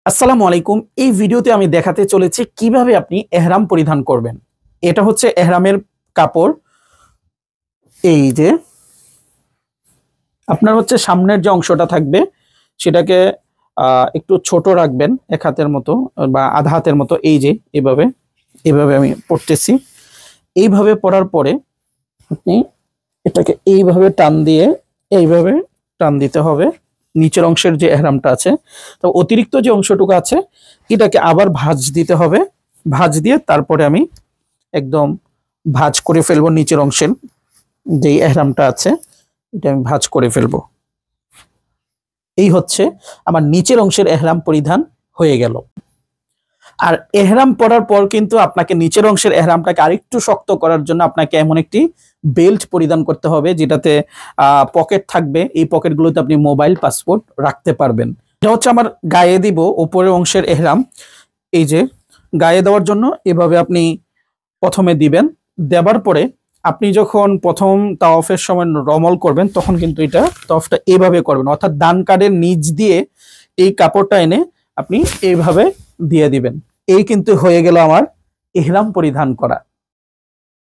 আসসালামু আলাইকুম। এই ভিডিওতে আমি দেখাতে চলেছি কিভাবে আপনি এহরাম পরিধান করবেন। এটা হচ্ছে এহরামের কাপড়। এই যে আপনার হচ্ছে সামনের যে অংশটা থাকবে সেটাকে একটু ছোট রাখবেন, এক হাতের মতো বা আধা হাতের মতো। এই যে এভাবে এভাবে আমি পরতেছি। এইভাবে পরার পরে আপনি এটাকে এইভাবে এইভাবে টান দিতে হবে। নিচের অংশের যে এহরামটা আছে, তো অতিরিক্ত যে অংশটুকু আছে এটাকে আবার ভাঁজ দিতে হবে। ভাঁজ দিয়ে তারপরে আমি একদম ভাঁজ করে ফেলবো। নিচের অংশের যে এহরামটা আছে এটা আমি ভাঁজ করে ফেলবো। এই হচ্ছে আমার নিচের অংশের এহরাম পরিধান হয়ে গেল। আর এহরাম পরার পর কিন্তু আপনাকে নিচের অংশের এহরামটাকে আরেকটু শক্ত করার জন্য আপনাকে এমন একটি বেল্ট পরিধান করতে হবে, যেটাতে পকেট থাকবে। এই পকেটগুলোতে আপনি মোবাইল, পাসপোর্ট রাখতে পারবেন। এটা হচ্ছে আমার গায়ে দিব উপরের অংশের এহরাম। এই যে গায়ে দেওয়ার জন্য এভাবে আপনি প্রথমে দিবেন। দেবার পরে আপনি যখন প্রথম তাওয়াফের সময় রমল করবেন তখন কিন্তু এটা তাওয়াফটা এভাবে করবেন, অর্থাৎ ডান কাঁধের নিচ দিয়ে এই কাপড়টা এনে আপনি এইভাবে দিয়ে দিবেন। এই কিন্তু হয়ে গেল আমার ইহরাম পরিধান করা।